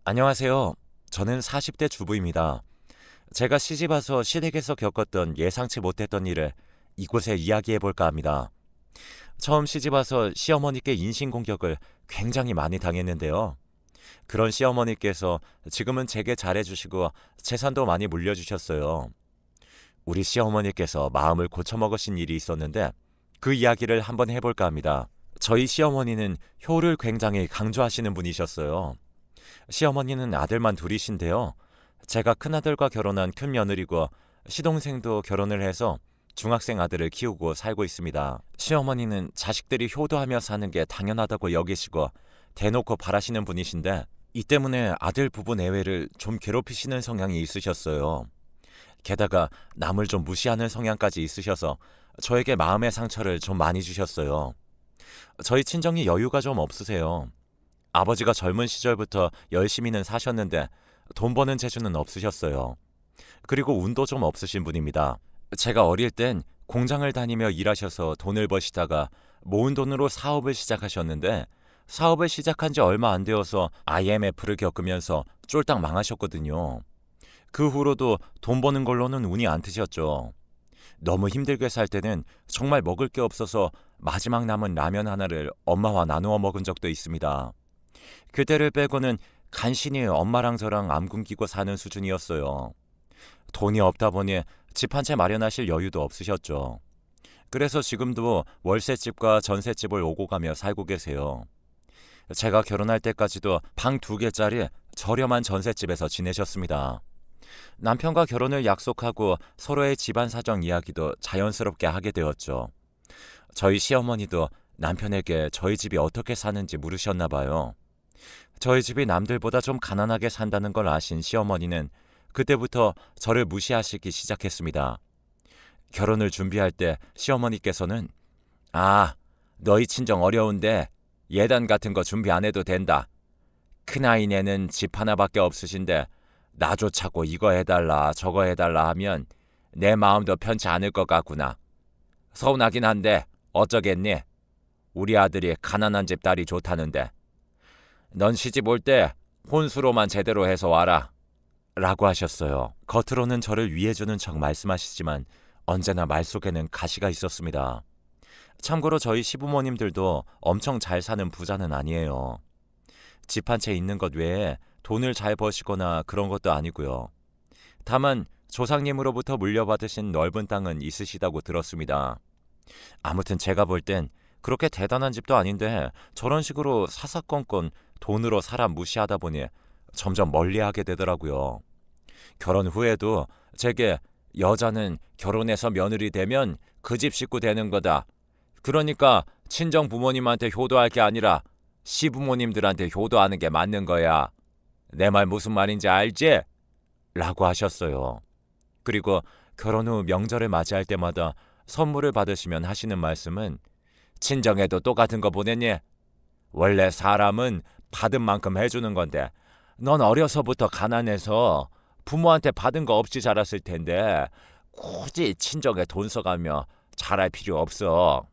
안녕하세요. 저는 40대 주부입니다. 제가 시집 와서 시댁에서 겪었던 예상치 못했던 일을 이곳에 이야기해 볼까 합니다. 처음 시집 와서 시어머니께 인신공격을 굉장히 많이 당했는데요. 그런 시어머니께서 지금은 제게 잘해주시고 재산도 많이 물려주셨어요. 우리 시어머니께서 마음을 고쳐먹으신 일이 있었는데 그 이야기를 한번 해볼까 합니다. 저희 시어머니는 효를 굉장히 강조하시는 분이셨어요. 시어머니는 아들만 둘이신데요. 제가 큰아들과 결혼한 큰 며느리고 시동생도 결혼을 해서 중학생 아들을 키우고 살고 있습니다. 시어머니는 자식들이 효도하며 사는 게 당연하다고 여기시고 대놓고 바라시는 분이신데 이 때문에 아들 부부 내외를 좀 괴롭히시는 성향이 있으셨어요. 게다가 남을 좀 무시하는 성향까지 있으셔서 저에게 마음의 상처를 좀 많이 주셨어요. 저희 친정이 여유가 좀 없으세요. 아버지가 젊은 시절부터 열심히는 사셨는데 돈 버는 재주는 없으셨어요. 그리고 운도 좀 없으신 분입니다. 제가 어릴 땐 공장을 다니며 일하셔서 돈을 버시다가 모은 돈으로 사업을 시작하셨는데 사업을 시작한 지 얼마 안 되어서 IMF를 겪으면서 쫄딱 망하셨거든요. 그 후로도 돈 버는 걸로는 운이 안 트셨죠. 너무 힘들게 살 때는 정말 먹을 게 없어서 마지막 남은 라면 하나를 엄마와 나누어 먹은 적도 있습니다. 그때를 빼고는 간신히 엄마랑 저랑 암 굶기고 사는 수준이었어요. 돈이 없다 보니 집 한 채 마련하실 여유도 없으셨죠. 그래서 지금도 월세집과 전세집을 오고 가며 살고 계세요. 제가 결혼할 때까지도 방 2개짜리 저렴한 전세집에서 지내셨습니다. 남편과 결혼을 약속하고 서로의 집안 사정 이야기도 자연스럽게 하게 되었죠. 저희 시어머니도 남편에게 저희 집이 어떻게 사는지 물으셨나 봐요. 저희 집이 남들보다 좀 가난하게 산다는 걸 아신 시어머니는 그때부터 저를 무시하시기 시작했습니다. 결혼을 준비할 때 시어머니께서는 너희 친정 어려운데 예단 같은 거 준비 안 해도 된다. 큰아이네는 집 하나밖에 없으신데 나조차고 이거 해달라 저거 해달라 하면 내 마음도 편치 않을 것 같구나. 서운하긴 한데 어쩌겠니? 우리 아들이 가난한 집 딸이 좋다는데. 넌 시집 올 때 혼수로만 제대로 해서 와라. 라고 하셨어요. 겉으로는 저를 위해주는 척 말씀하시지만 언제나 말 속에는 가시가 있었습니다. 참고로 저희 시부모님들도 엄청 잘 사는 부자는 아니에요. 집 한 채 있는 것 외에 돈을 잘 버시거나 그런 것도 아니고요. 다만 조상님으로부터 물려받으신 넓은 땅은 있으시다고 들었습니다. 아무튼 제가 볼 땐 그렇게 대단한 집도 아닌데 저런 식으로 사사건건 돈으로 사람 무시하다 보니 점점 멀리하게 되더라고요. 결혼 후에도 제게 여자는 결혼해서 며느리 되면 그 집 식구 되는 거다. 그러니까 친정 부모님한테 효도할 게 아니라 시부모님들한테 효도하는 게 맞는 거야. 내 말 무슨 말인지 알지? 라고 하셨어요. 그리고 결혼 후 명절을 맞이할 때마다 선물을 받으시면 하시는 말씀은 친정에도 똑같은 거 보냈니? 원래 사람은 받은 만큼 해주는 건데 넌 어려서부터 가난해서 부모한테 받은 거 없이 자랐을 텐데 굳이 친정에 돈 써가며 잘할 필요 없어.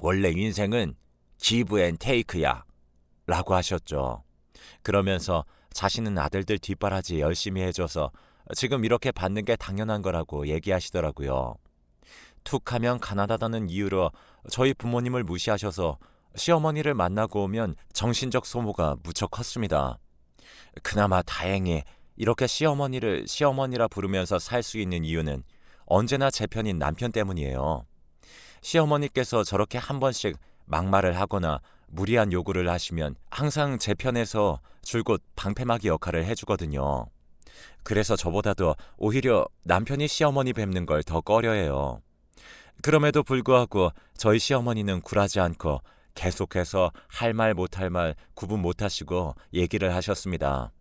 원래 인생은 기브 앤 테이크야. 라고 하셨죠. 그러면서 자신은 아들들 뒷바라지 열심히 해줘서 지금 이렇게 받는 게 당연한 거라고 얘기하시더라고요. 툭하면 가난하다는 이유로 저희 부모님을 무시하셔서 시어머니를 만나고 오면 정신적 소모가 무척 컸습니다. 그나마 다행히 이렇게 시어머니를 시어머니라 부르면서 살 수 있는 이유는 언제나 제 편인 남편 때문이에요. 시어머니께서 저렇게 한 번씩 막말을 하거나 무리한 요구를 하시면 항상 제 편에서 줄곧 방패막이 역할을 해주거든요. 그래서 저보다도 오히려 남편이 시어머니 뵙는 걸 더 꺼려해요. 그럼에도 불구하고 저희 시어머니는 굴하지 않고 계속해서 할 말 못할 말 구분 못하시고 얘기를 하셨습니다.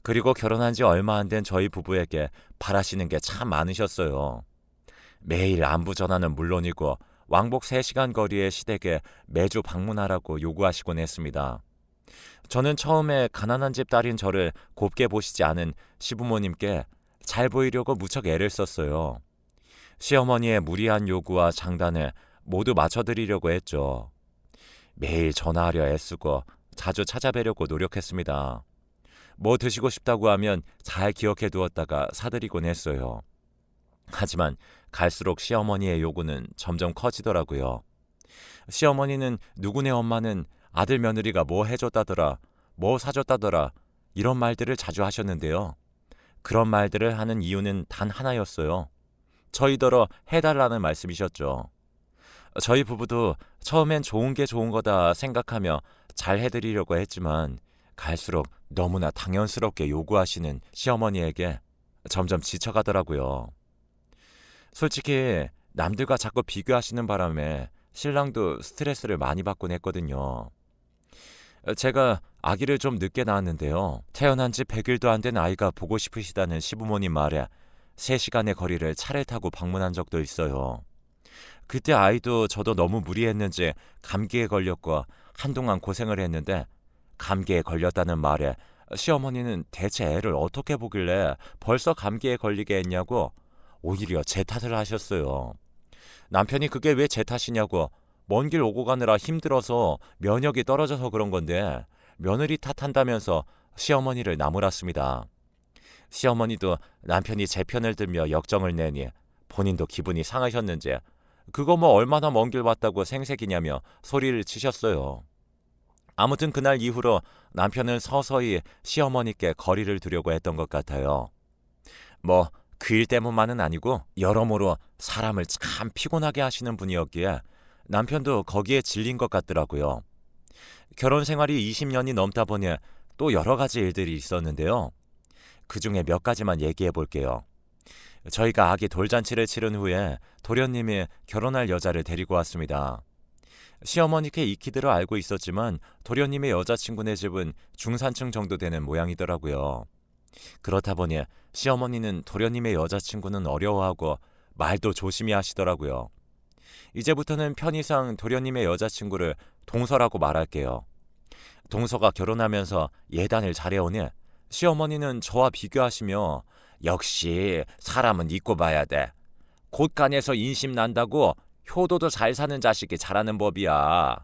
그리고 결혼한 지 얼마 안 된 저희 부부에게 바라시는 게 참 많으셨어요. 매일 안부 전화는 물론이고 왕복 3시간 거리의 시댁에 매주 방문하라고 요구하시곤 했습니다. 저는 처음에 가난한 집 딸인 저를 곱게 보시지 않은 시부모님께 잘 보이려고 무척 애를 썼어요. 시어머니의 무리한 요구와 장단에 모두 맞춰드리려고 했죠. 매일 전화하려 애쓰고 자주 찾아뵈려고 노력했습니다. 뭐 드시고 싶다고 하면 잘 기억해 두었다가 사드리곤 했어요. 하지만 갈수록 시어머니의 요구는 점점 커지더라고요. 시어머니는 누구네 엄마는 아들 며느리가 뭐 해줬다더라, 뭐 사줬다더라 이런 말들을 자주 하셨는데요. 그런 말들을 하는 이유는 단 하나였어요. 저희더러 해달라는 말씀이셨죠. 저희 부부도 처음엔 좋은 게 좋은 거다 생각하며 잘 해드리려고 했지만 갈수록 너무나 당연스럽게 요구하시는 시어머니에게 점점 지쳐가더라고요. 솔직히 남들과 자꾸 비교하시는 바람에 신랑도 스트레스를 많이 받곤 했거든요. 제가 아기를 좀 늦게 낳았는데요. 태어난 지 100일도 안 된 아이가 보고 싶으시다는 시부모님 말에 3시간의 거리를 차를 타고 방문한 적도 있어요. 그때 아이도 저도 너무 무리했는지 감기에 걸렸고 한동안 고생을 했는데 감기에 걸렸다는 말에 시어머니는 대체 애를 어떻게 보길래 벌써 감기에 걸리게 했냐고 오히려 제 탓을 하셨어요. 남편이 그게 왜 제 탓이냐고 먼 길 오고 가느라 힘들어서 면역이 떨어져서 그런 건데 며느리 탓한다면서 시어머니를 나무랐습니다. 시어머니도 남편이 제 편을 들며 역정을 내니 본인도 기분이 상하셨는지 그거 뭐 얼마나 먼 길 왔다고 생색이냐며 소리를 치셨어요. 아무튼 그날 이후로 남편은 서서히 시어머니께 거리를 두려고 했던 것 같아요. 뭐 그 일 때문만은 아니고 여러모로 사람을 참 피곤하게 하시는 분이었기에 남편도 거기에 질린 것 같더라고요. 결혼 생활이 20년이 넘다 보니 또 여러 가지 일들이 있었는데요. 그중에 몇 가지만 얘기해 볼게요. 저희가 아기 돌잔치를 치른 후에 도련님이 결혼할 여자를 데리고 왔습니다. 시어머니께 익히들어 알고 있었지만 도련님의 여자친구네 집은 중산층 정도 되는 모양이더라고요. 그렇다 보니 시어머니는 도련님의 여자친구는 어려워하고 말도 조심히 하시더라고요. 이제부터는 편의상 도련님의 여자친구를 동서라고 말할게요. 동서가 결혼하면서 예단을 잘해오니 시어머니는 저와 비교하시며 역시 사람은 잊고 봐야 돼. 곳간에서 인심 난다고 효도도 잘 사는 자식이 잘하는 법이야.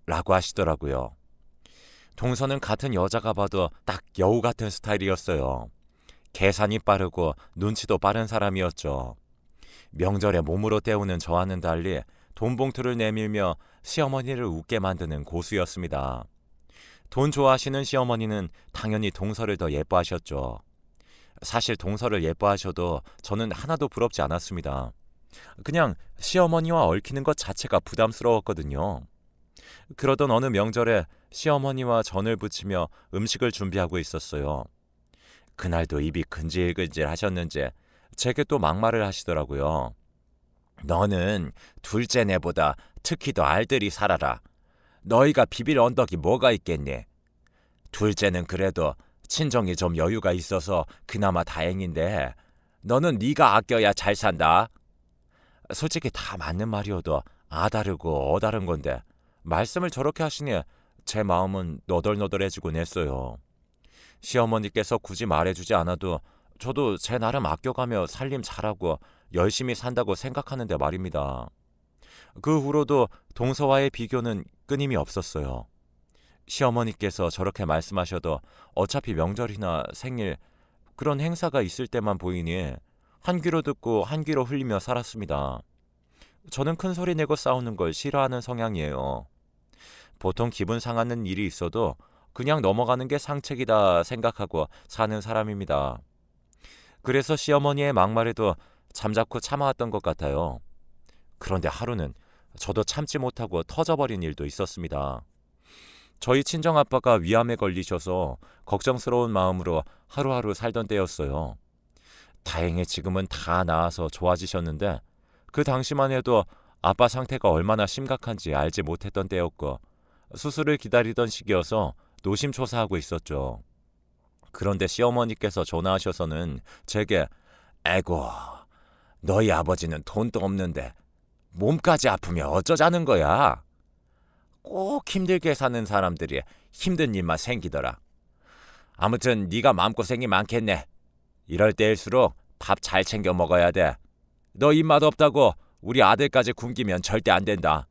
라고 하시더라고요. 동서는 같은 여자가 봐도 딱 여우 같은 스타일이었어요. 계산이 빠르고 눈치도 빠른 사람이었죠. 명절에 몸으로 때우는 저와는 달리 돈 봉투를 내밀며 시어머니를 웃게 만드는 고수였습니다. 돈 좋아하시는 시어머니는 당연히 동서를 더 예뻐하셨죠. 사실 동서를 예뻐하셔도 저는 하나도 부럽지 않았습니다. 그냥 시어머니와 얽히는 것 자체가 부담스러웠거든요. 그러던 어느 명절에 시어머니와 전을 부치며 음식을 준비하고 있었어요. 그날도 입이 근질근질 하셨는지 제게 또 막말을 하시더라고요. 너는 둘째 내보다 특히 더 알들이 살아라. 너희가 비빌 언덕이 뭐가 있겠니? 둘째는 그래도 친정이 좀 여유가 있어서 그나마 다행인데 너는 네가 아껴야 잘 산다. 솔직히 다 맞는 말이어도 아다르고 어다른 건데 말씀을 저렇게 하시니 제 마음은 너덜너덜해지곤 했어요. 시어머니께서 굳이 말해주지 않아도 저도 제 나름 아껴가며 살림 잘하고 열심히 산다고 생각하는데 말입니다. 그 후로도 동서와의 비교는 끊임이 없었어요. 시어머니께서 저렇게 말씀하셔도 어차피 명절이나 생일 그런 행사가 있을 때만 보이니 한 귀로 듣고 한 귀로 흘리며 살았습니다. 저는 큰 소리 내고 싸우는 걸 싫어하는 성향이에요. 보통 기분 상하는 일이 있어도 그냥 넘어가는 게 상책이다 생각하고 사는 사람입니다. 그래서 시어머니의 막말에도 잠자코 참아왔던 것 같아요. 그런데 하루는 저도 참지 못하고 터져버린 일도 있었습니다. 저희 친정아빠가 위암에 걸리셔서 걱정스러운 마음으로 하루하루 살던 때였어요. 다행히 지금은 다 나아서 좋아지셨는데 그 당시만 해도 아빠 상태가 얼마나 심각한지 알지 못했던 때였고 수술을 기다리던 시기여서 노심초사하고 있었죠. 그런데 시어머니께서 전화하셔서는 제게 에고 너희 아버지는 돈도 없는데 몸까지 아프면 어쩌자는 거야. 꼭 힘들게 사는 사람들이 힘든 일만 생기더라. 아무튼 네가 마음고생이 많겠네. 이럴 때일수록 밥 잘 챙겨 먹어야 돼. 너 입맛 없다고 우리 아들까지 굶기면 절대 안 된다.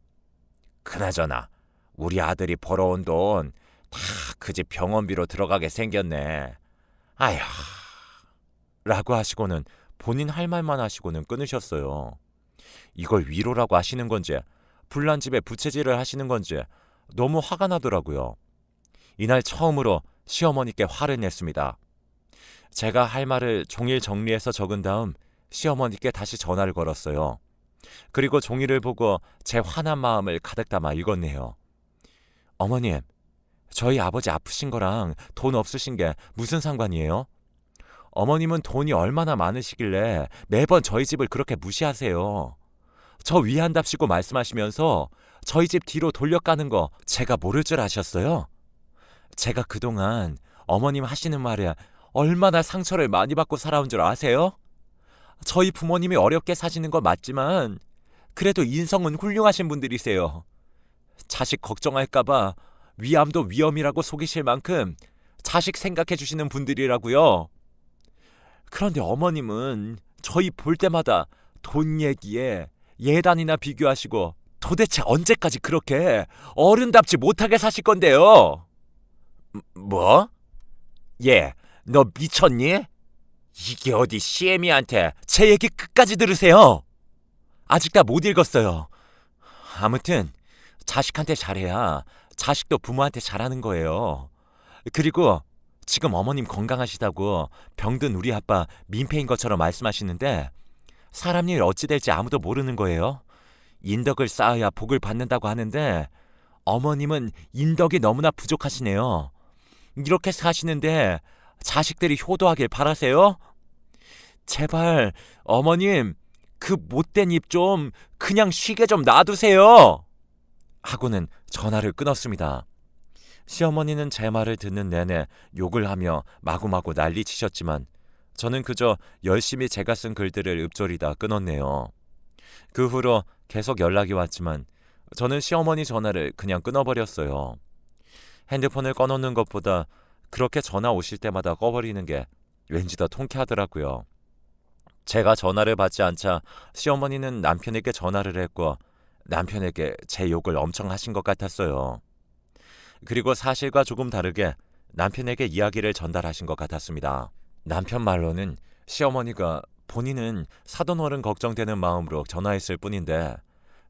그나저나 우리 아들이 벌어온 돈 그 집 병원비로 들어가게 생겼네. 아휴. 라고 하시고는 본인 할 말만 하시고는 끊으셨어요. 이걸 위로라고 하시는 건지 불난 집에 부채질을 하시는 건지 너무 화가 나더라고요. 이날 처음으로 시어머니께 화를 냈습니다. 제가 할 말을 종이에 정리해서 적은 다음 시어머니께 다시 전화를 걸었어요. 그리고 종이를 보고 제 화난 마음을 가득 담아 읽었네요. 어머님, 저희 아버지 아프신 거랑 돈 없으신 게 무슨 상관이에요? 어머님은 돈이 얼마나 많으시길래 매번 저희 집을 그렇게 무시하세요. 저 위한답시고 말씀하시면서 저희 집 뒤로 돌려가는 거 제가 모를 줄 아셨어요? 제가 그동안 어머님 하시는 말에 얼마나 상처를 많이 받고 살아온 줄 아세요? 저희 부모님이 어렵게 사시는 건 맞지만 그래도 인성은 훌륭하신 분들이세요. 자식 걱정할까봐 위암도 위험이라고 속이실 만큼 자식 생각해 주시는 분들이라고요. 그런데 어머님은 저희 볼 때마다 돈 얘기에 예단이나 비교하시고 도대체 언제까지 그렇게 어른답지 못하게 사실 건데요? 뭐? 얘, 너 미쳤니? 이게 어디 시애미한테 제 얘기 끝까지 들으세요. 아직 다 못 읽었어요. 아무튼 자식한테 잘해야 자식도 부모한테 잘하는 거예요. 그리고 지금 어머님 건강하시다고 병든 우리 아빠 민폐인 것처럼 말씀하시는데 사람 일 어찌 될지 아무도 모르는 거예요. 인덕을 쌓아야 복을 받는다고 하는데 어머님은 인덕이 너무나 부족하시네요. 이렇게 사시는데 자식들이 효도하길 바라세요? 제발 어머님 그 못된 입 좀 그냥 쉬게 좀 놔두세요. 하고는 전화를 끊었습니다. 시어머니는 제 말을 듣는 내내 욕을 하며 마구마구 난리치셨지만 저는 그저 열심히 제가 쓴 글들을 읊조리다 끊었네요. 그 후로 계속 연락이 왔지만 저는 시어머니 전화를 그냥 끊어버렸어요. 핸드폰을 꺼놓는 것보다 그렇게 전화 오실 때마다 꺼버리는 게 왠지 더 통쾌하더라고요. 제가 전화를 받지 않자 시어머니는 남편에게 전화를 했고 남편에게 제 욕을 엄청 하신 것 같았어요. 그리고 사실과 조금 다르게 남편에게 이야기를 전달하신 것 같았습니다. 남편 말로는 시어머니가 본인은 사돈어른 걱정되는 마음으로 전화했을 뿐인데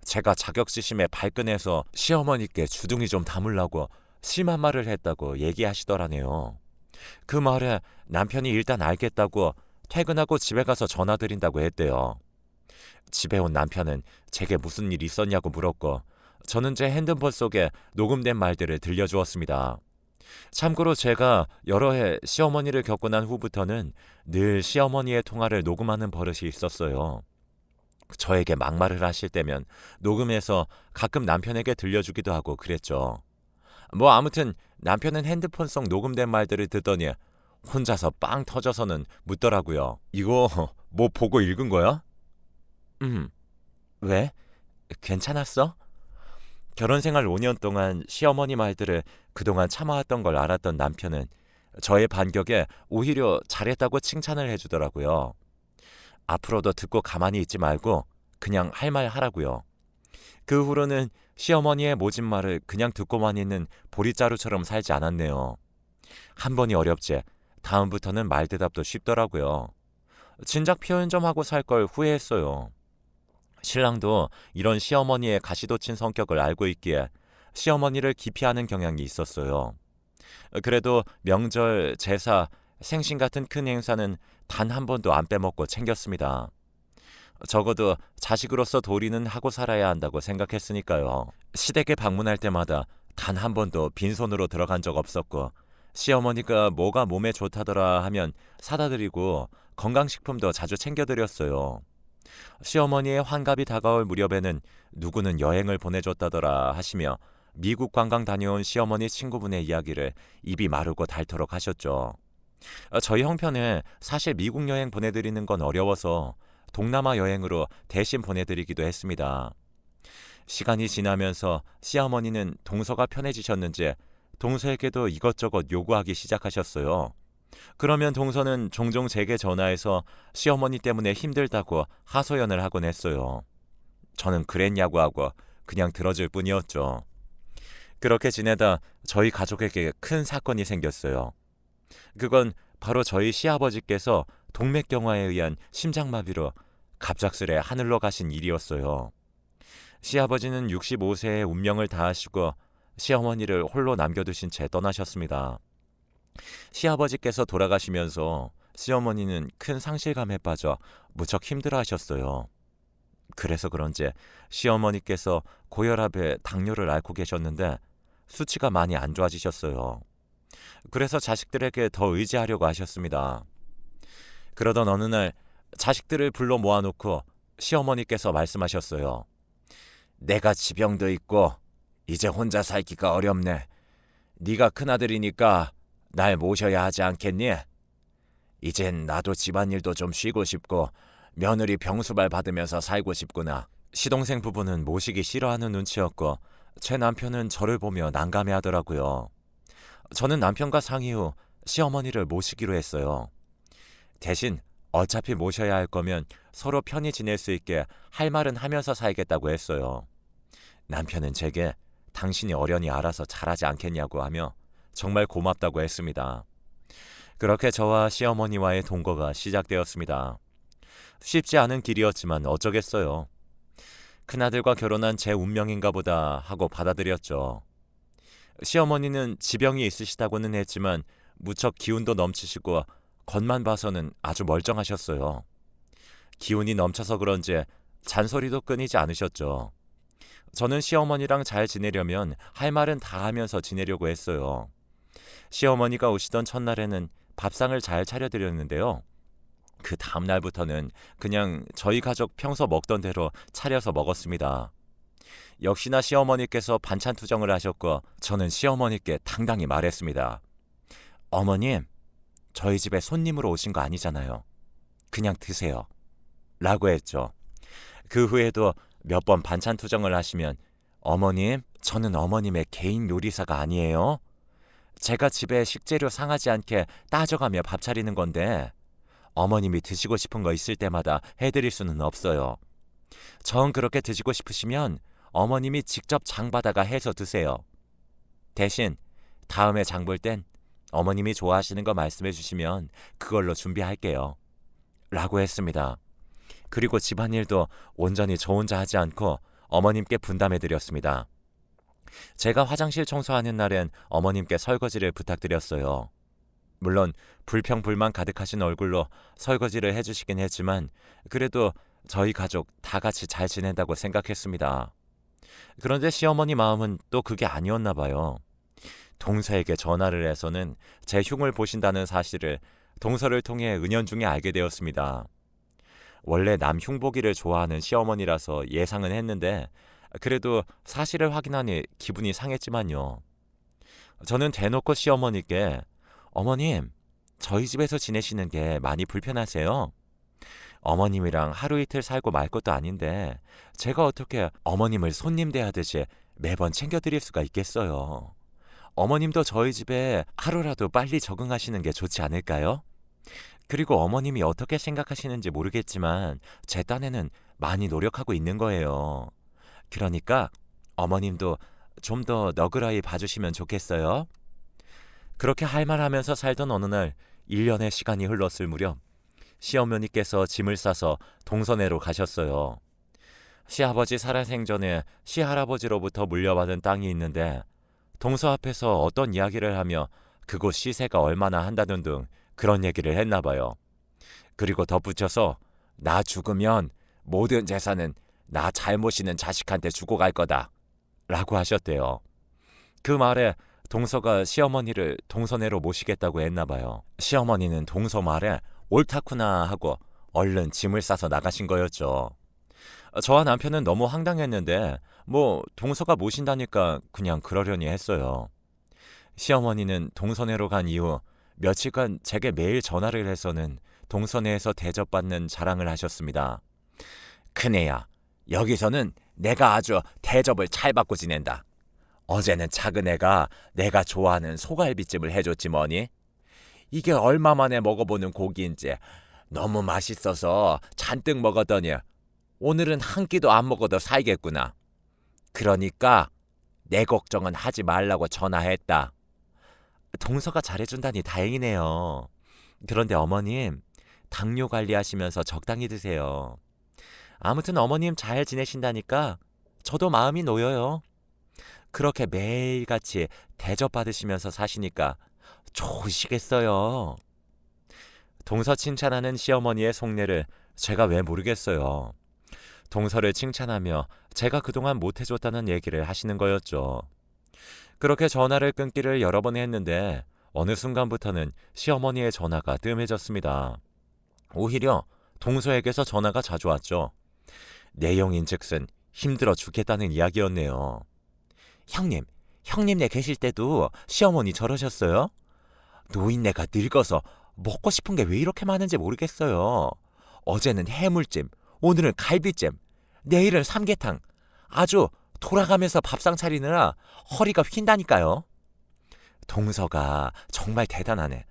제가 자격지심에 발끈해서 시어머니께 주둥이 좀 담으려고 심한 말을 했다고 얘기하시더라네요. 그 말에 남편이 일단 알겠다고 퇴근하고 집에 가서 전화드린다고 했대요. 집에 온 남편은 제게 무슨 일 있었냐고 물었고 저는 제 핸드폰 속에 녹음된 말들을 들려주었습니다. 참고로 제가 여러 해 시어머니를 겪고 난 후부터는 늘 시어머니의 통화를 녹음하는 버릇이 있었어요. 저에게 막말을 하실 때면 녹음해서 가끔 남편에게 들려주기도 하고 그랬죠. 뭐 아무튼 남편은 핸드폰 속 녹음된 말들을 듣더니 혼자서 빵 터져서는 묻더라고요. 이거 뭐 보고 읽은 거야? 왜? 괜찮았어? 결혼생활 5년 동안 시어머니 말들을 그동안 참아왔던 걸 알았던 남편은 저의 반격에 오히려 잘했다고 칭찬을 해주더라고요. 앞으로도 듣고 가만히 있지 말고 그냥 할 말 하라고요. 그 후로는 시어머니의 모진 말을 그냥 듣고만 있는 보리자루처럼 살지 않았네요. 한 번이 어렵지 다음부터는 말대답도 쉽더라고요. 진작 표현 좀 하고 살 걸 후회했어요. 신랑도 이런 시어머니의 가시돋친 성격을 알고 있기에 시어머니를 기피하는 경향이 있었어요. 그래도 명절, 제사, 생신 같은 큰 행사는 단 한 번도 안 빼먹고 챙겼습니다. 적어도 자식으로서 도리는 하고 살아야 한다고 생각했으니까요. 시댁에 방문할 때마다 단 한 번도 빈손으로 들어간 적 없었고 시어머니가 뭐가 몸에 좋다더라 하면 사다 드리고 건강식품도 자주 챙겨드렸어요. 시어머니의 환갑이 다가올 무렵에는 누구는 여행을 보내줬다더라 하시며 미국 관광 다녀온 시어머니 친구분의 이야기를 입이 마르고 닳도록 하셨죠. 저희 형편에 사실 미국 여행 보내드리는 건 어려워서 동남아 여행으로 대신 보내드리기도 했습니다. 시간이 지나면서 시어머니는 동서가 편해지셨는지 동서에게도 이것저것 요구하기 시작하셨어요. 그러면 동서는 종종 제게 전화해서 시어머니 때문에 힘들다고 하소연을 하곤 했어요. 저는 그랬냐고 하고 그냥 들어줄 뿐이었죠. 그렇게 지내다 저희 가족에게 큰 사건이 생겼어요. 그건 바로 저희 시아버지께서 동맥경화에 의한 심장마비로 갑작스레 하늘로 가신 일이었어요. 시아버지는 65세에 운명을 다하시고 시어머니를 홀로 남겨두신 채 떠나셨습니다. 시아버지께서 돌아가시면서 시어머니는 큰 상실감에 빠져 무척 힘들어하셨어요. 그래서 그런지 시어머니께서 고혈압에 당뇨를 앓고 계셨는데 수치가 많이 안 좋아지셨어요. 그래서 자식들에게 더 의지하려고 하셨습니다. 그러던 어느 날 자식들을 불러 모아놓고 시어머니께서 말씀하셨어요. 내가 지병도 있고 이제 혼자 살기가 어렵네. 네가 큰아들이니까 날 모셔야 하지 않겠니? 이젠 나도 집안일도 좀 쉬고 싶고 며느리 병수발 받으면서 살고 싶구나. 시동생 부부는 모시기 싫어하는 눈치였고 제 남편은 저를 보며 난감해하더라고요. 저는 남편과 상의 후 시어머니를 모시기로 했어요. 대신 어차피 모셔야 할 거면 서로 편히 지낼 수 있게 할 말은 하면서 살겠다고 했어요. 남편은 제게 당신이 어련히 알아서 잘하지 않겠냐고 하며 정말 고맙다고 했습니다. 그렇게 저와 시어머니와의 동거가 시작되었습니다. 쉽지 않은 길이었지만 어쩌겠어요. 큰아들과 결혼한 제 운명인가 보다 하고 받아들였죠. 시어머니는 지병이 있으시다고는 했지만 무척 기운도 넘치시고 겉만 봐서는 아주 멀쩡하셨어요. 기운이 넘쳐서 그런지 잔소리도 끊이지 않으셨죠. 저는 시어머니랑 잘 지내려면 할 말은 다 하면서 지내려고 했어요. 시어머니가 오시던 첫날에는 밥상을 잘 차려드렸는데요. 그 다음 날부터는 그냥 저희 가족 평소 먹던 대로 차려서 먹었습니다. 역시나 시어머니께서 반찬 투정을 하셨고 저는 시어머니께 당당히 말했습니다. 어머님, 저희 집에 손님으로 오신 거 아니잖아요. 그냥 드세요. 라고 했죠. 그 후에도 몇 번 반찬 투정을 하시면 어머님, 저는 어머님의 개인 요리사가 아니에요. 제가 집에 식재료 상하지 않게 따져가며 밥 차리는 건데 어머님이 드시고 싶은 거 있을 때마다 해드릴 수는 없어요. 정 그렇게 드시고 싶으시면 어머님이 직접 장 받아가 해서 드세요. 대신 다음에 장 볼 땐 어머님이 좋아하시는 거 말씀해 주시면 그걸로 준비할게요. 라고 했습니다. 그리고 집안일도 온전히 저 혼자 하지 않고 어머님께 분담해 드렸습니다. 제가 화장실 청소하는 날엔 어머님께 설거지를 부탁드렸어요. 물론 불평불만 가득하신 얼굴로 설거지를 해주시긴 했지만 그래도 저희 가족 다 같이 잘 지낸다고 생각했습니다. 그런데 시어머니 마음은 또 그게 아니었나 봐요. 동서에게 전화를 해서는 제 흉을 보신다는 사실을 동서를 통해 은연중에 알게 되었습니다. 원래 남 흉보기를 좋아하는 시어머니라서 예상은 했는데 그래도 사실을 확인하니 기분이 상했지만요. 저는 대놓고 시어머니께 어머님, 저희 집에서 지내시는 게 많이 불편하세요? 어머님이랑 하루 이틀 살고 말 것도 아닌데 제가 어떻게 어머님을 손님 대하듯이 매번 챙겨드릴 수가 있겠어요. 어머님도 저희 집에 하루라도 빨리 적응하시는 게 좋지 않을까요? 그리고 어머님이 어떻게 생각하시는지 모르겠지만 제 딴에는 많이 노력하고 있는 거예요. 그러니까 어머님도 좀 더 너그러이 봐주시면 좋겠어요. 그렇게 할 말하면서 살던 어느 날 1년의 시간이 흘렀을 무렵 시어머니께서 짐을 싸서 동서내로 가셨어요. 시아버지 살아생전에 시할아버지로부터 물려받은 땅이 있는데 동서 앞에서 어떤 이야기를 하며 그곳 시세가 얼마나 한다는 등 그런 얘기를 했나 봐요. 그리고 덧붙여서 나 죽으면 모든 재산은 나 잘 모시는 자식한테 주고 갈 거다 라고 하셨대요. 그 말에 동서가 시어머니를 동서내로 모시겠다고 했나 봐요. 시어머니는 동서 말에 옳다구나 하고 얼른 짐을 싸서 나가신 거였죠. 저와 남편은 너무 황당했는데 동서가 모신다니까 그냥 그러려니 했어요. 시어머니는 동서내로 간 이후 며칠간 제게 매일 전화를 해서는 동서내에서 대접받는 자랑을 하셨습니다. 큰애야, 여기서는 내가 아주 대접을 잘 받고 지낸다. 어제는 작은애가 내가 좋아하는 소갈비찜을 해줬지 뭐니? 이게 얼마 만에 먹어보는 고기인지 너무 맛있어서 잔뜩 먹었더니 오늘은 한 끼도 안 먹어도 살겠구나. 그러니까 내 걱정은 하지 말라고 전화했다. 동서가 잘해준다니 다행이네요. 그런데 어머님, 당뇨 관리하시면서 적당히 드세요. 아무튼 어머님 잘 지내신다니까 저도 마음이 놓여요. 그렇게 매일같이 대접받으시면서 사시니까 좋으시겠어요. 동서 칭찬하는 시어머니의 속내를 제가 왜 모르겠어요. 동서를 칭찬하며 제가 그동안 못해줬다는 얘기를 하시는 거였죠. 그렇게 전화를 끊기를 여러 번 했는데 어느 순간부터는 시어머니의 전화가 뜸해졌습니다. 오히려 동서에게서 전화가 자주 왔죠. 내용인즉슨 힘들어 죽겠다는 이야기였네요. 형님네 계실 때도 시어머니 저러셨어요? 노인네가 늙어서 먹고 싶은 게 왜 이렇게 많은지 모르겠어요. 어제는 해물찜, 오늘은 갈비찜, 내일은 삼계탕. 아주 돌아가면서 밥상 차리느라 허리가 휜다니까요. 동서가 정말 대단하네.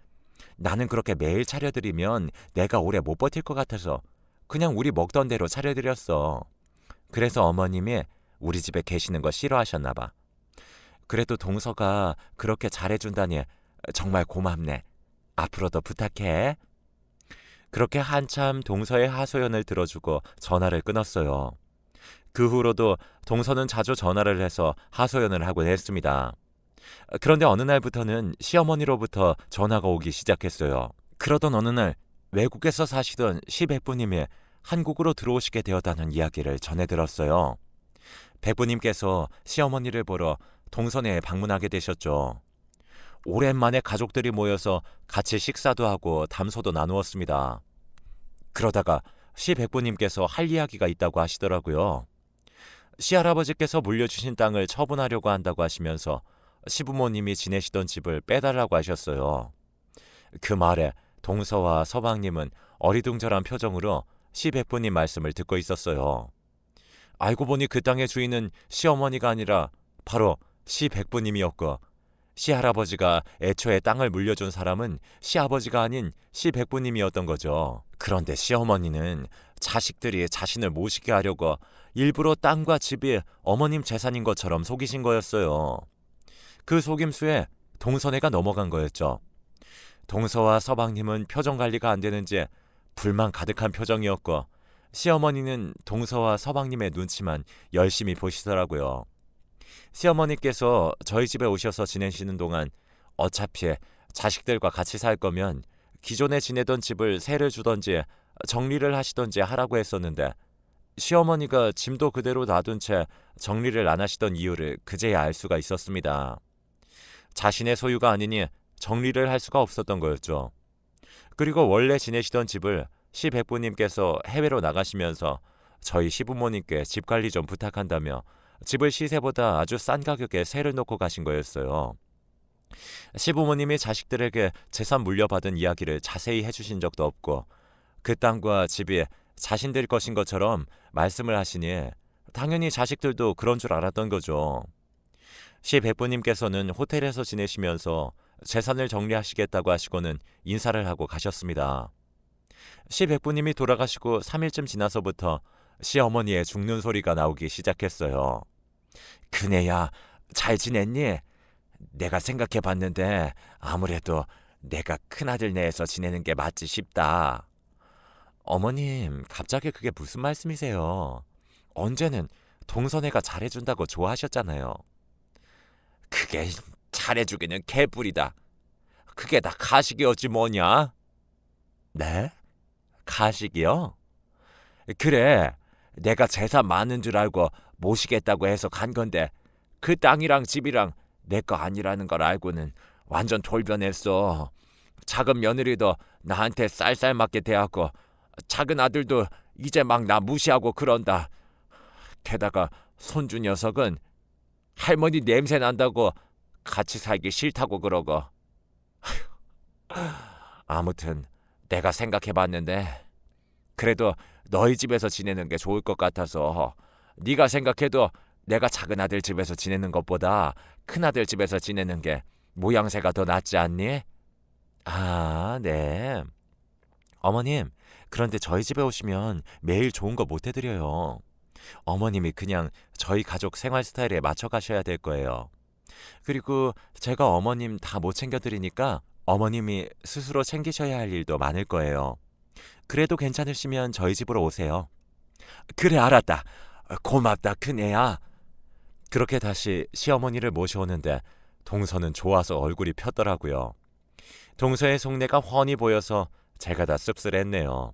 나는 그렇게 매일 차려드리면 내가 오래 못 버틸 것 같아서 그냥 우리 먹던 대로 차려드렸어. 그래서 어머님이 우리 집에 계시는 거 싫어하셨나 봐. 그래도 동서가 그렇게 잘해준다니 정말 고맙네. 앞으로도 부탁해. 그렇게 한참 동서의 하소연을 들어주고 전화를 끊었어요. 그 후로도 동서는 자주 전화를 해서 하소연을 하곤 했습니다. 그런데 어느 날부터는 시어머니로부터 전화가 오기 시작했어요. 그러던 어느 날 외국에서 사시던 시백부님이 한국으로 들어오시게 되었다는 이야기를 전해 들었어요. 백부님께서 시어머니를 보러 동선에 방문하게 되셨죠. 오랜만에 가족들이 모여서 같이 식사도 하고 담소도 나누었습니다. 그러다가 시백부님께서 할 이야기가 있다고 하시더라고요. 시할아버지께서 물려주신 땅을 처분하려고 한다고 하시면서 시부모님이 지내시던 집을 빼달라고 하셨어요. 그 말에 동서와 서방님은 어리둥절한 표정으로 시백부님 말씀을 듣고 있었어요. 알고 보니 그 땅의 주인은 시어머니가 아니라 바로 시백부님이었고 시할아버지가 애초에 땅을 물려준 사람은 시아버지가 아닌 시백부님이었던 거죠. 그런데 시어머니는 자식들이 자신을 모시게 하려고 일부러 땅과 집이 어머님 재산인 것처럼 속이신 거였어요. 그 속임수에 동서네가 넘어간 거였죠. 동서와 서방님은 표정 관리가 안 되는지 불만 가득한 표정이었고 시어머니는 동서와 서방님의 눈치만 열심히 보시더라고요. 시어머니께서 저희 집에 오셔서 지내시는 동안 어차피 자식들과 같이 살 거면 기존에 지내던 집을 세를 주던지 정리를 하시던지 하라고 했었는데 시어머니가 짐도 그대로 놔둔 채 정리를 안 하시던 이유를 그제야 알 수가 있었습니다. 자신의 소유가 아니니 정리를 할 수가 없었던 거였죠. 그리고 원래 지내시던 집을 시백부님께서 해외로 나가시면서 저희 시부모님께 집 관리 좀 부탁한다며 집을 시세보다 아주 싼 가격에 세를 놓고 가신 거였어요. 시부모님이 자식들에게 재산 물려받은 이야기를 자세히 해주신 적도 없고 그 땅과 집이 자신들 것인 것처럼 말씀을 하시니 당연히 자식들도 그런 줄 알았던 거죠. 시백부님께서는 호텔에서 지내시면서 재산을 정리하시겠다고 하시고는 인사를 하고 가셨습니다. 시백부님이 돌아가시고 3일쯤 지나서부터 시어머니의 죽는 소리가 나오기 시작했어요. 그네야 잘 지냈니? 내가 생각해봤는데 아무래도 내가 큰아들 내에서 지내는 게 맞지 싶다. 어머님, 갑자기 그게 무슨 말씀이세요? 언제는 동서네가 잘해준다고 좋아하셨잖아요. 그게 잘해주기는 개뿔이다. 그게 다 가식이었지 뭐냐? 네? 가식이요? 그래, 내가 재산 많은 줄 알고 모시겠다고 해서 간 건데 그 땅이랑 집이랑 내 거 아니라는 걸 알고는 완전 돌변했어. 작은 며느리도 나한테 쌀쌀맞게 대하고 작은 아들도 이제 막 나 무시하고 그런다. 게다가 손주 녀석은 할머니 냄새 난다고 같이 살기 싫다고 그러고. 아무튼 내가 생각해봤는데 그래도 너희 집에서 지내는 게 좋을 것 같아서 네가 생각해도 내가 작은 아들 집에서 지내는 것보다 큰 아들 집에서 지내는 게 모양새가 더 낫지 않니? 아, 네. 어머님, 그런데 저희 집에 오시면 매일 좋은 거 못 해드려요. 어머님이 그냥 저희 가족 생활 스타일에 맞춰 가셔야 될 거예요. 그리고 제가 어머님 다 못 챙겨드리니까 어머님이 스스로 챙기셔야 할 일도 많을 거예요. 그래도 괜찮으시면 저희 집으로 오세요. 그래, 알았다. 고맙다, 큰애야. 그렇게 다시 시어머니를 모셔오는데 동서는 좋아서 얼굴이 폈더라고요. 동서의 속내가 훤히 보여서 제가 다 씁쓸했네요.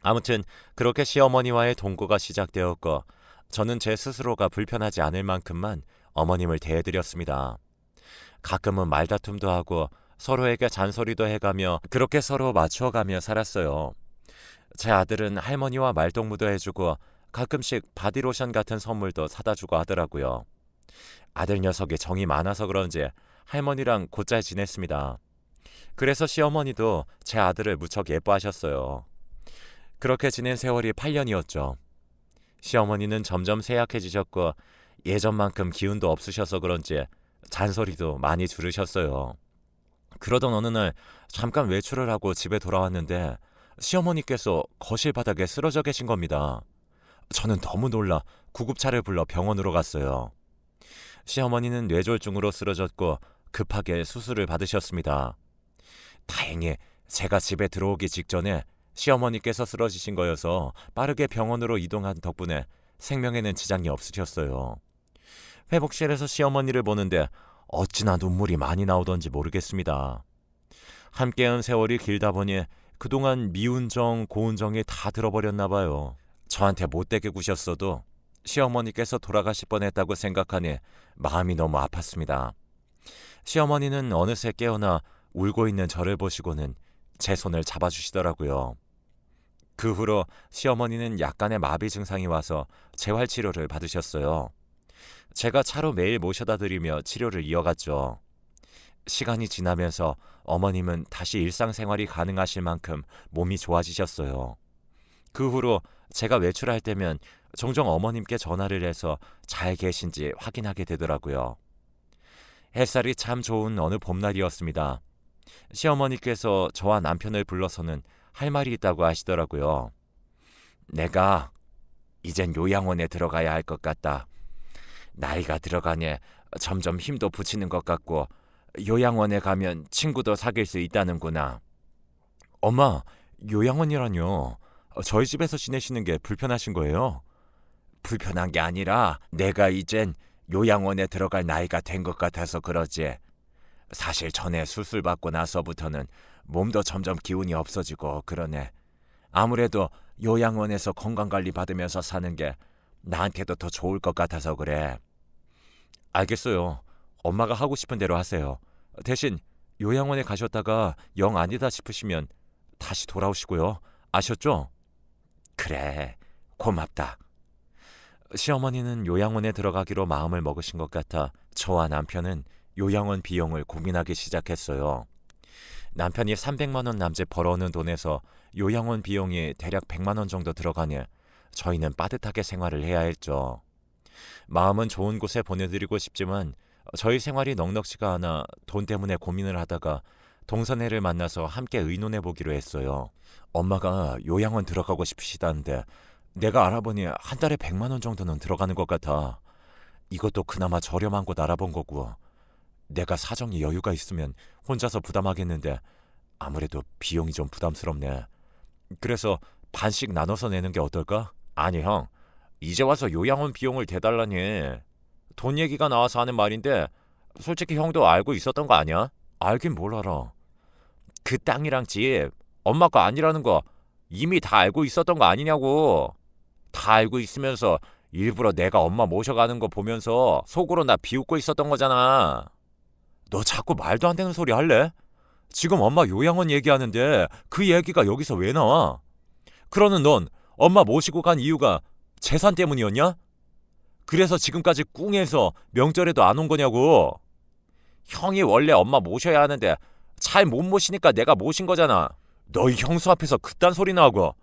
아무튼 그렇게 시어머니와의 동거가 시작되었고 저는 제 스스로가 불편하지 않을 만큼만 어머님을 대해드렸습니다. 가끔은 말다툼도 하고 서로에게 잔소리도 해가며 그렇게 서로 맞추어가며 살았어요. 제 아들은 할머니와 말동무도 해주고 가끔씩 바디로션 같은 선물도 사다 주고 하더라고요. 아들 녀석이 정이 많아서 그런지 할머니랑 곧잘 지냈습니다. 그래서 시어머니도 제 아들을 무척 예뻐하셨어요. 그렇게 지낸 세월이 8년이었죠. 시어머니는 점점 쇠약해지셨고 예전만큼 기운도 없으셔서 그런지 잔소리도 많이 들으셨어요. 그러던 어느 날 잠깐 외출을 하고 집에 돌아왔는데 시어머니께서 거실 바닥에 쓰러져 계신 겁니다. 저는 너무 놀라 구급차를 불러 병원으로 갔어요. 시어머니는 뇌졸중으로 쓰러졌고 급하게 수술을 받으셨습니다. 다행히 제가 집에 들어오기 직전에 시어머니께서 쓰러지신 거여서 빠르게 병원으로 이동한 덕분에 생명에는 지장이 없으셨어요. 회복실에서 시어머니를 보는데 어찌나 눈물이 많이 나오던지 모르겠습니다. 함께한 세월이 길다 보니 그동안 미운 정, 고운 정이 다 들어버렸나 봐요. 저한테 못되게 구셨어도 시어머니께서 돌아가실 뻔했다고 생각하니 마음이 너무 아팠습니다. 시어머니는 어느새 깨어나 울고 있는 저를 보시고는 제 손을 잡아주시더라고요. 그 후로 시어머니는 약간의 마비 증상이 와서 재활치료를 받으셨어요. 제가 차로 매일 모셔다 드리며 치료를 이어갔죠. 시간이 지나면서 어머님은 다시 일상생활이 가능하실 만큼 몸이 좋아지셨어요. 그 후로 제가 외출할 때면 종종 어머님께 전화를 해서 잘 계신지 확인하게 되더라고요. 햇살이 참 좋은 어느 봄날이었습니다. 시어머니께서 저와 남편을 불러서는 할 말이 있다고 하시더라고요. 내가 이젠 요양원에 들어가야 할 것 같다. 나이가 들어가니 점점 힘도 붙이는 것 같고 요양원에 가면 친구도 사귈 수 있다는구나. 엄마, 요양원이라뇨? 저희 집에서 지내시는 게 불편하신 거예요? 불편한 게 아니라 내가 이젠 요양원에 들어갈 나이가 된 것 같아서 그러지. 사실 전에 수술 받고 나서부터는 몸도 점점 기운이 없어지고 그러네. 아무래도 요양원에서 건강관리 받으면서 사는 게 나한테도 더 좋을 것 같아서 그래. 알겠어요. 엄마가 하고 싶은 대로 하세요. 대신 요양원에 가셨다가 영 아니다 싶으시면 다시 돌아오시고요. 아셨죠? 그래, 고맙다. 시어머니는 요양원에 들어가기로 마음을 먹으신 것 같아 저와 남편은 요양원 비용을 고민하기 시작했어요. 남편이 300만 원 남짓 벌어오는 돈에서 요양원 비용이 대략 100만 원 정도 들어가니 저희는 빠듯하게 생활을 해야 했죠. 마음은 좋은 곳에 보내드리고 싶지만 저희 생활이 넉넉지가 않아 돈 때문에 고민을 하다가 동선애를 만나서 함께 의논해 보기로 했어요. 엄마가 요양원 들어가고 싶으시다는데 내가 알아보니 한 달에 100만 원 정도는 들어가는 것 같아. 이것도 그나마 저렴한 곳 알아본 거고 내가 사정이 여유가 있으면 혼자서 부담하겠는데 아무래도 비용이 좀 부담스럽네. 그래서 반씩 나눠서 내는 게 어떨까? 아니 형, 이제 와서 요양원 비용을 대달라니. 돈 얘기가 나와서 하는 말인데 솔직히 형도 알고 있었던 거 아니야? 알긴 뭘 알아. 그 땅이랑 집 엄마 거 아니라는 거 이미 다 알고 있었던 거 아니냐고. 다 알고 있으면서 일부러 내가 엄마 모셔가는 거 보면서 속으로 나 비웃고 있었던 거잖아. 너 자꾸 말도 안 되는 소리 할래? 지금 엄마 요양원 얘기하는데 그 얘기가 여기서 왜 나와? 그러는 넌 엄마 모시고 간 이유가 재산 때문이었냐? 그래서 지금까지 꿍해서 명절에도 안 온 거냐고. 형이 원래 엄마 모셔야 하는데 잘 못 모시니까 내가 모신 거잖아. 너희 형수 앞에서 그딴 소리나 하고.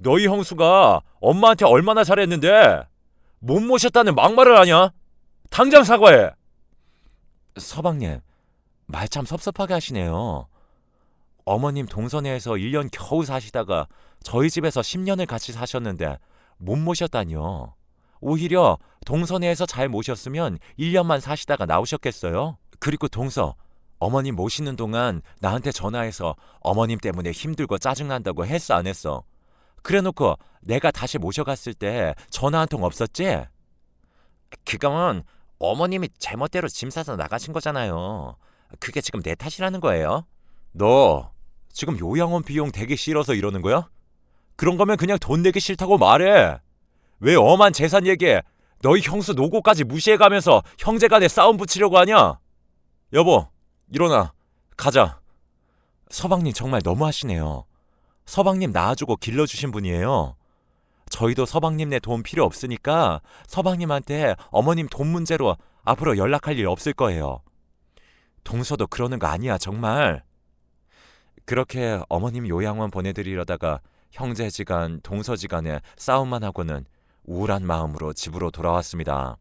너희 형수가 엄마한테 얼마나 잘했는데 못 모셨다는 막말을 하냐? 당장 사과해. 서방님, 말 참 섭섭하게 하시네요. 어머님 동선회에서 1년 겨우 사시다가 저희 집에서 10년을 같이 사셨는데 못 모셨다니요. 오히려 동서내에서 잘 모셨으면 1년만 사시다가 나오셨겠어요? 그리고 동서, 어머님 모시는 동안 나한테 전화해서 어머님 때문에 힘들고 짜증난다고 했어 안 했어? 그래놓고 내가 다시 모셔갔을 때 전화 한 통 없었지? 그건 어머님이 제멋대로 짐 싸서 나가신 거잖아요. 그게 지금 내 탓이라는 거예요? 너 지금 요양원 비용 되기 싫어서 이러는 거야? 그런 거면 그냥 돈 내기 싫다고 말해. 왜 엄한 재산 얘기에 너희 형수 노고까지 무시해가면서 형제간에 싸움 붙이려고 하냐? 여보, 일어나. 가자. 서방님 정말 너무하시네요. 서방님 낳아주고 길러주신 분이에요. 저희도 서방님네 돈 필요 없으니까 서방님한테 어머님 돈 문제로 앞으로 연락할 일 없을 거예요. 동서도 그러는 거 아니야, 정말. 그렇게 어머님 요양원 보내드리려다가 형제지간, 동서지간에 싸움만 하고는 우울한 마음으로 집으로 돌아왔습니다.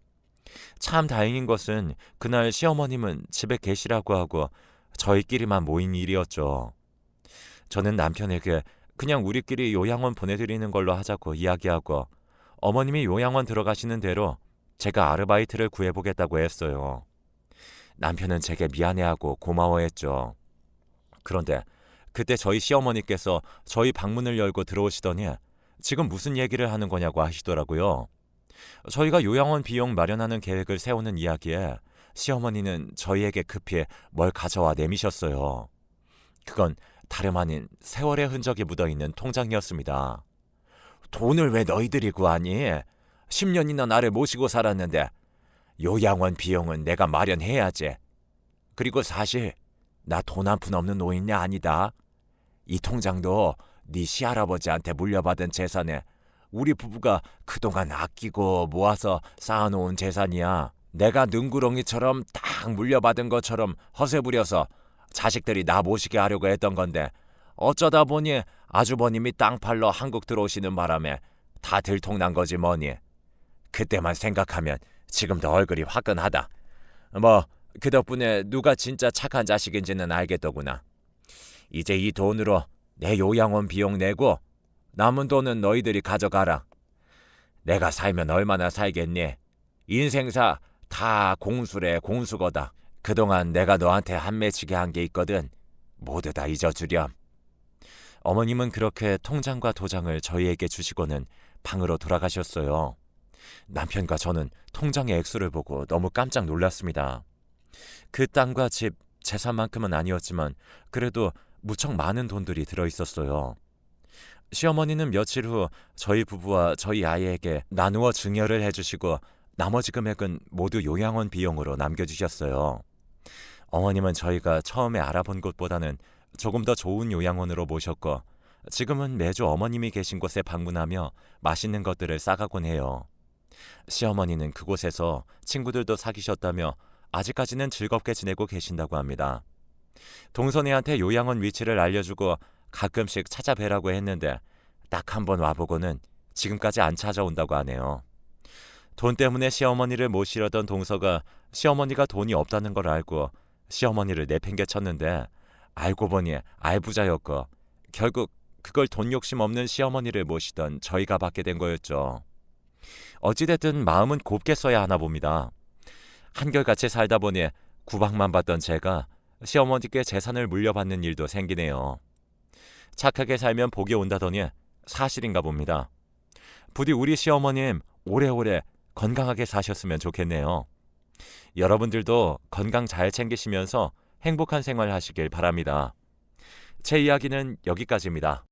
참 다행인 것은 그날 시어머님은 집에 계시라고 하고 저희끼리만 모인 일이었죠. 저는 남편에게 그냥 우리끼리 요양원 보내드리는 걸로 하자고 이야기하고 어머님이 요양원 들어가시는 대로 제가 아르바이트를 구해보겠다고 했어요. 남편은 제게 미안해하고 고마워했죠. 그런데 그때 저희 시어머니께서 저희 방문을 열고 들어오시더니 지금 무슨 얘기를 하는 거냐고 하시더라고요. 저희가 요양원 비용 마련하는 계획을 세우는 이야기에 시어머니는 저희에게 급히 뭘 가져와 내미셨어요. 그건 다름 아닌 세월의 흔적이 묻어있는 통장이었습니다. 돈을 왜 너희들이 구하니? 10년이나 나를 모시고 살았는데 요양원 비용은 내가 마련해야지. 그리고 사실 나 돈 한 푼 없는 노인이 아니다. 이 통장도 네 시할아버지한테 물려받은 재산에 우리 부부가 그동안 아끼고 모아서 쌓아놓은 재산이야. 내가 능구렁이처럼 딱 물려받은 것처럼 허세 부려서 자식들이 나 모시게 하려고 했던 건데 어쩌다 보니 아주버님이 땅 팔러 한국 들어오시는 바람에 다 들통난 거지 뭐니. 그때만 생각하면 지금도 얼굴이 화끈하다. 뭐 그 덕분에 누가 진짜 착한 자식인지는 알겠더구나. 이제 이 돈으로 내 요양원 비용 내고 남은 돈은 너희들이 가져가라. 내가 살면 얼마나 살겠니? 인생사 다 공수래 공수거다. 그동안 내가 너한테 한 맺히게 한 게 있거든. 모두 다 잊어주렴. 어머님은 그렇게 통장과 도장을 저희에게 주시고는 방으로 돌아가셨어요. 남편과 저는 통장의 액수를 보고 너무 깜짝 놀랐습니다. 그 땅과 집, 재산만큼은 아니었지만 그래도 무척 많은 돈들이 들어있었어요. 시어머니는 며칠 후 저희 부부와 저희 아이에게 나누어 증여를 해주시고 나머지 금액은 모두 요양원 비용으로 남겨주셨어요. 어머님은 저희가 처음에 알아본 곳보다는 조금 더 좋은 요양원으로 모셨고 지금은 매주 어머님이 계신 곳에 방문하며 맛있는 것들을 싸가곤 해요. 시어머니는 그곳에서 친구들도 사귀셨다며 아직까지는 즐겁게 지내고 계신다고 합니다. 동선이한테 요양원 위치를 알려주고 가끔씩 찾아뵈라고 했는데 딱 한 번 와보고는 지금까지 안 찾아온다고 하네요. 돈 때문에 시어머니를 모시려던 동서가 시어머니가 돈이 없다는 걸 알고 시어머니를 내팽개쳤는데 알고 보니 알부자였고 결국 그걸 돈 욕심 없는 시어머니를 모시던 저희가 받게 된 거였죠. 어찌됐든 마음은 곱게 써야 하나 봅니다. 한결같이 살다 보니 구박만 받던 제가 시어머니께 재산을 물려받는 일도 생기네요. 착하게 살면 복이 온다더니 사실인가 봅니다. 부디 우리 시어머님 오래오래 건강하게 사셨으면 좋겠네요. 여러분들도 건강 잘 챙기시면서 행복한 생활 하시길 바랍니다. 제 이야기는 여기까지입니다.